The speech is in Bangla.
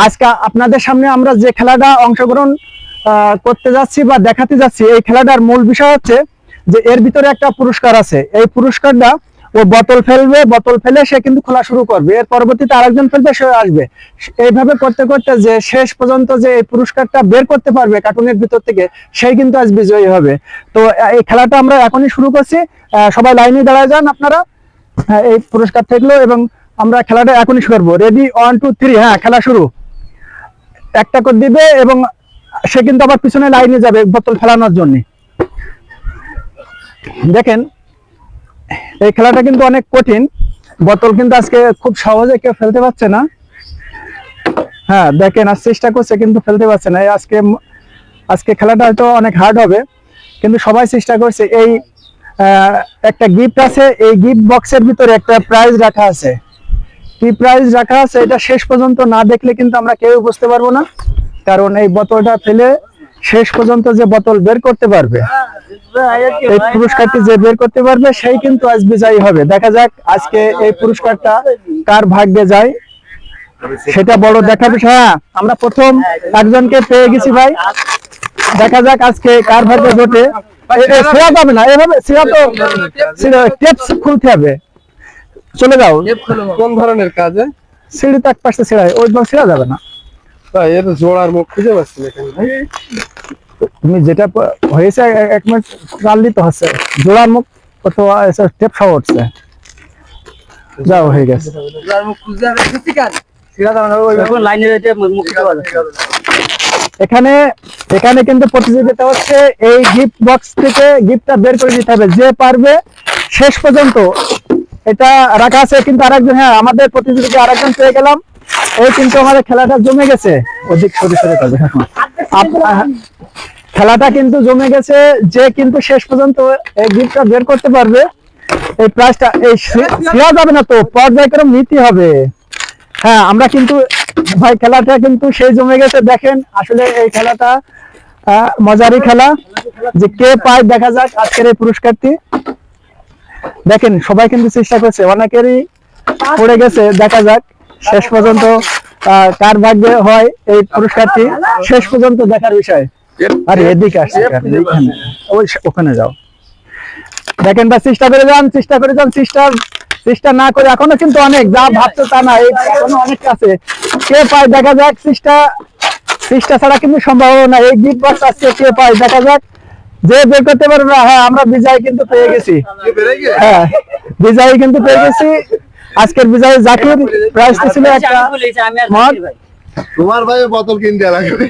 আজকে আপনাদের সামনে আমরা যে খেলাটা অংশগ্রহণ করতে যাচ্ছি বা দেখাতে যাচ্ছি, এই খেলাটার মূল বিষয় হচ্ছে যে এর ভিতরে একটা পুরস্কার আছে। এই পুরস্কারটা ও বোতল ফেলবে, বোতল ফেলে সে কিন্তু খোলা শুরু করবে, এর পরবর্তীতে আরেকজন ফেলবে, সে আসবে। এইভাবে করতে করতে যে শেষ পর্যন্ত যে এই পুরস্কারটা বের করতে পারবে কার্টুনের ভিতর থেকে, সেই কিন্তু আজ বিজয়ী হবে। তো এই খেলাটা আমরা এখনই শুরু করছি, সবাই লাইনে দাঁড়ায় যান আপনারা। এই পুরস্কার থাকলো এবং আমরা খেলাটা এখনই শুরু করবো। রেডি, 1 2 3, হ্যাঁ খেলা শুরু। একটা করে দিবে এবং সে কিন্তু আবার পিছনে লাইনে যাবে বোতল ফেলানোর জন্য। দেখেন এই খেলাটা কিন্তু অনেক কঠিন, বোতল কিন্তু আজকে খুব সহজে কেউ ফেলতে পারছে না। হ্যাঁ দেখেন, আজ চেষ্টা করছে কিন্তু ফেলতে পারছে না। আজকে খেলাটা হয়তো অনেক হার্ড হবে, কিন্তু সবাই চেষ্টা করছে। এই একটা গিফট আছে, এই গিফট বক্সের ভিতরে একটা প্রাইজ রাখা আছে। কি প্রাইজ রাখা আছে এটা শেষ পর্যন্ত না দেখলে কিন্তু আমরা কেউ বুঝতে পারবো না, কারণ এই বোতলটা ফেলে শেষ পর্যন্ত যে বোতল বের করতে পারবে, এই পুরস্কারটি যে বের করতে পারবে, সেই কিন্তু আজ বিজয়ী হবে। দেখা যাক আজকে এই পুরস্কারটা কার ভাগ্যে যায়, সেটা বড় দেখার বিষয়। হ্যাঁ, আমরা প্রথম একজনকে পেয়ে গেছি ভাই। দেখা যাক আজকে কার ভাগ্যে জোটে। ছিঁড়া যাবে না, এভাবে ছিঁড়া তো টেপস খুলতে হবে। চলে যাও। কোন ধরনের কাজে? সিঁড়ি তো এক পাশে ছিঁড়ায়, ওইভাবে ছিঁড়া যাবে না। এর জোড়ার মুখ খুঁজে পাচ্ছি না। তুমি যেটা হয়েছে এক মিনিট কাল দিতে হচ্ছে, জোড়ার মুখ কত টেপ সহ উঠছে। যাও, হয়ে গেছে। এখানে এখানে কিন্তু প্রতিযোগিতা হচ্ছে। এই গিফট বক্স থেকে গিফটটা বের করে দিতে হবে, যে পারবে শেষ পর্যন্ত। এটা রাখা আছে কিন্তু আরেকজন, হ্যাঁ আমাদের প্রতিযোগিতা আরেকজন পেয়ে গেলাম। এই কিন্তু আমাদের খেলাটা জমে গেছে। অধিক সরে করবে, খেলাটা কিন্তু জমে গেছে। যে কিন্তু শেষ পর্যন্ত এই গিফটটা বের করতে পারবে, এই প্রাইজটা এই ছিঁড়া যাবে না, তো পর্যায়ক্রম নিতে হবে। হ্যাঁ, আমরা কিন্তু ভাই খেলাটা কিন্তু সেই জমে গেছে। দেখেন আসলে এই খেলাটা মজারই খেলা, যে কে পায় দেখা যাক আজকের এই পুরস্কারটি। দেখেন সবাই কিন্তু চেষ্টা করছে, অনেকেরই পড়ে গেছে। দেখা যাক শেষ পর্যন্ত কার ভাগ্যে হয় এই পুরস্কারটি, শেষ পর্যন্ত দেখার বিষয়। আরে এদিকে আসছে, ওখানে যাও। দেখেন বা চেষ্টা করে যান, চেষ্টা করে যান। চেষ্টা না করে এখনো কিন্তু অনেক, যা ভাবছো তা না, এখনো অনেক আছে। কে পায় দেখা যাক। চেষ্টা ছাড়া কিন্তু সম্ভব না। এই গিফট বক্স আজকে কে পায় দেখা যাক। যে বের করতে পারবে না, হ্যাঁ আমরা বিজয় কিন্তু পেয়ে গেছি। হ্যাঁ, বিজয় কিন্তু পেয়ে গেছি। আজকের বিজয় জাকির। প্রাইজটি ছিল একটা মগ। তোমার ভাই বোতল কিনতে লাগবে।